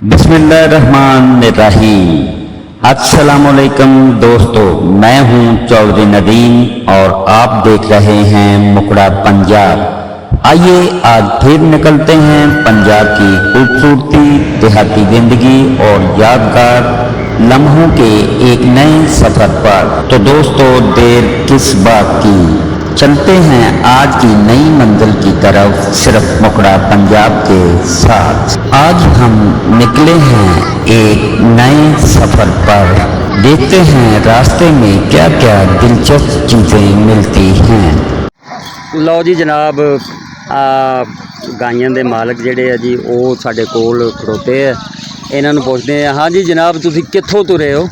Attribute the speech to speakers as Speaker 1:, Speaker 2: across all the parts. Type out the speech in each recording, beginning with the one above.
Speaker 1: बिस्मिल्लाहिर्रहमानिर्रहीम। अस्सलामुअलैकुम दोस्तों, मैं हूं चौधरी नदीम और आप देख रहे हैं मुकड़ा पंजाब। आइए आज फिर निकलते हैं पंजाब की खूबसूरती, देहाती जिंदगी और यादगार लम्हों के एक नए सफर पर। तो दोस्तों, देर किस बात की, चलते हैं आज की नई मंजिल की तरफ सिर्फ मुकड़ा पंजाब के साथ। आज हम निकले हैं एक नए सफर पर। देखते हैं रास्ते में क्या क्या दिलचस्प चीज़ें मिलती हैं।
Speaker 2: लो जी जनाब, गाइयां दे मालक जेडे है जी वो साडे कोल खड़ोते है। इन्हां नूं पुछदे हैं, हाँ जी जनाब, तुसीं कित्थों तुरे हो?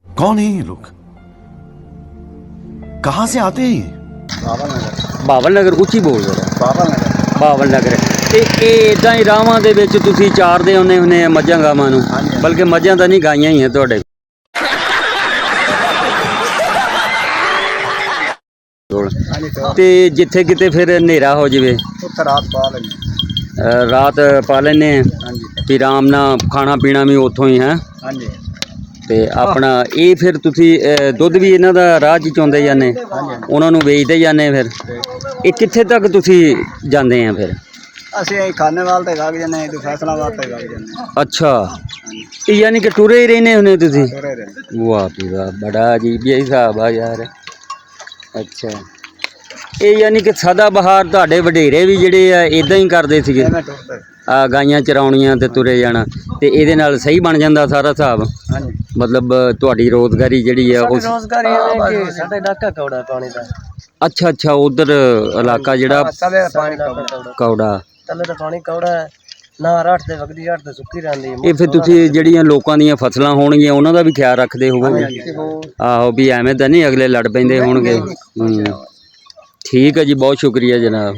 Speaker 3: कौन है ये लोग? कहाँ से आते हैं ये?
Speaker 2: बावल नगर। ਉੱਚੀ बोल जरा। बावल नगर ਤੇ ਇਹ ਇਦਾਂ ਹੀ ਰਾਵਾਂ ਦੇ ਵਿੱਚ ਤੁਸੀਂ ਚਾਰਦੇ ਹੁੰਦੇ ਮੱਝਾਂ ਗਾਵਾਂ ਨੂੰ, ਬਲਕਿ ਮੱਝਾਂ ਤਾਂ ਨਹੀਂ ਗਾਈਆਂ ਹੀ ਆ ਤੁਹਾਡੇ ਕੋਲ। ਤੇ ਜਿੱਥੇ ਕਿਤੇ ਫਿਰ ਹਨੇਰਾ ਹੋ ਜਾਵੇ
Speaker 4: ਉੱਥੇ
Speaker 2: ਰਾਤ ਪਾ ਲੈਂਦੇ ਆ ਵੀ ਆਰਾਮ ਨਾਲ ਖਾਣਾ ਪੀਣਾ ਵੀ ਉੱਥੋਂ ਹੀ ਹੈ।
Speaker 4: ਹਾਂਜੀ
Speaker 2: ਤੇ ਆਪਣਾ ਇਹ ਫਿਰ ਤੁਸੀਂ ਦੁੱਧ ਵੀ ਇਹਨਾਂ ਦਾ ਰਾਹ 'ਚ ਚੋਂਦੇ ਜਾਂਦੇ, ਉਹਨਾਂ ਨੂੰ ਵੇਚਦੇ ਜਾਂਦੇ। ਫਿਰ ਇਹ ਕਿੱਥੇ ਤੱਕ ਤੁਸੀਂ ਜਾਂਦੇ ਆ ਫਿਰ?
Speaker 4: ਅਸੀਂ ਖਾਨੇਵਾਲ ਤੇ ਵਗ ਜਾਂਦੇ ਹਾਂ, ਫੈਸਲਾਬਾਦ ਤੇ ਵਗ ਜਾਂਦੇ ਹਾਂ।
Speaker 2: ਅੱਛਾ, ਇਹ ਯਾਨੀ ਕਿ ਟੁਰੇ ਹੀ ਰਹਿੰਦੇ ਹੁੰਦੇ ਤੁਸੀਂ?
Speaker 4: ਤੁਰੇ ਰਹਿੰਦੇ।
Speaker 2: ਵਾਹ ਵੀ ਵਾਹ, ਬੜਾ ਅਜੀਬ ਜਿਹਾ ਹਿਸਾਬ ਆ ਯਾਰ। ਅੱਛਾ, ਇਹ ਯਾਨੀ ਕਿ ਸਦਾ ਬਹਾਰ ਤੁਹਾਡੇ ਵਡੇਰੇ ਵੀ ਜਿਹੜੇ ਆ ਇਦਾਂ ਹੀ ਕਰਦੇ ਸੀਗੇ,
Speaker 4: ਐਵੇਂ ਟੁਰਦੇ।
Speaker 2: ਗਾਈਆਂ ਚਰਾਉਣੀਆਂ ਤੇ ਤੁਰੇ ਜਾਣਾ, ਤੇ ਇਹਦੇ ਨਾਲ ਸਹੀ ਬਣ ਜਾਂਦਾ ਸਾਰਾ ਹਿਸਾਬ?
Speaker 4: ਹਾਂਜੀ,
Speaker 2: ਮਤਲਬ ਤੁਹਾਡੀ ਰੋਜ਼ਗਾਰੀ ਜਿਹੜੀ ਆ ਉਸ
Speaker 4: ਰੋਜ਼ਗਾਰੀ ਇਹ ਕਿ ਸਾਡਾ ਇਲਾਕਾ ਕੌੜਾ ਪਾਣੀ ਦਾ।
Speaker 2: ਅੱਛਾ ਅੱਛਾ, ਉਧਰ ਇਲਾਕਾ ਜਿਹੜਾ
Speaker 4: ਤਲੇ ਦਾ ਪਾਣੀ
Speaker 2: ਕੌੜਾ,
Speaker 4: ਤਲੇ ਦਾ ਪਾਣੀ ਕੌੜਾ ਹੈ ਨਾ, ਰਾਠ ਤੇ ਵਗਦੀ, ਰਾਠ ਤੇ ਸੁੱਕੀ ਰਹਿੰਦੀ।
Speaker 2: ਇਹ ਫਿਰ ਤੁਸੀਂ ਜਿਹੜੀਆਂ ਲੋਕਾਂ ਦੀਆਂ ਫਸਲਾਂ ਹੋਣਗੀਆਂ ਉਹਨਾਂ ਦਾ ਵੀ ਖਿਆਲ ਰੱਖਦੇ ਹੋਵੋਗੇ? ਆਹੋ, ਵੀ ਐਵੇਂ ਤਾਂ ਨਹੀਂ ਅਗਲੇ ਲੜ ਪੈਂਦੇ ਹੋਣਗੇ। ਠੀਕ ਹੈ ਜੀ, ਬਹੁਤ ਸ਼ੁਕਰੀਆ ਜਨਾਬ।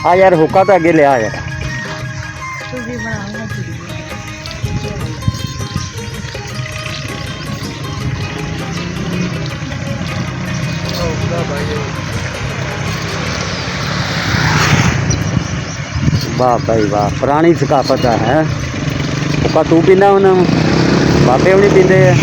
Speaker 2: ਆ ਯਾਰ ਹੁੱਕਾ ਤਾਂ ਅੱਗੇ ਲਿਆ ਯਾਰ। वाह भाई वाह, पुरानी सकाफत है। हुक्का तू पीना होना, बाबे भी नहीं पीते है।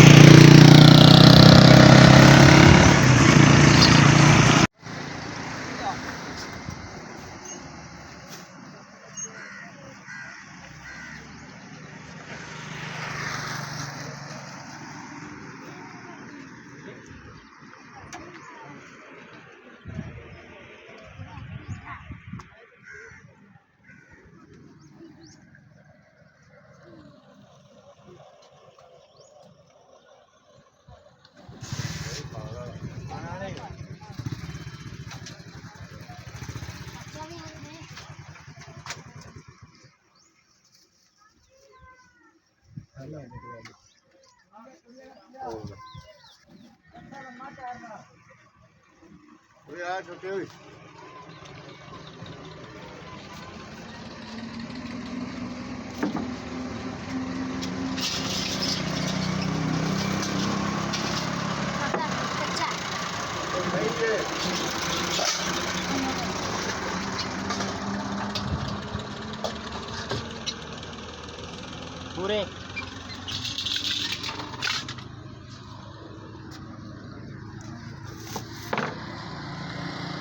Speaker 2: पूरे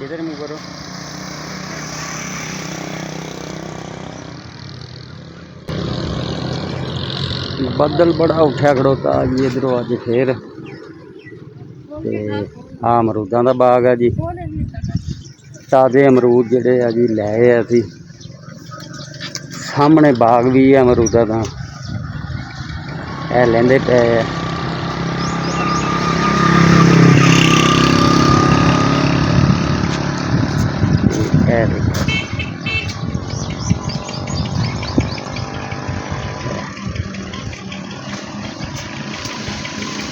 Speaker 2: इधर मुँह करो। बदल बड़ा उठा खड़ोता जी इधरों अज फिर। अमरूदा का बाग है जी, ताज़े अमरूद जोड़े है जी लाए असी। सामने बाग भी है अमरूदा का, यह लेंदे पे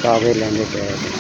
Speaker 2: ਕਾਵੇ ਲੈਂਦੇ ਪਏ ਨੇ।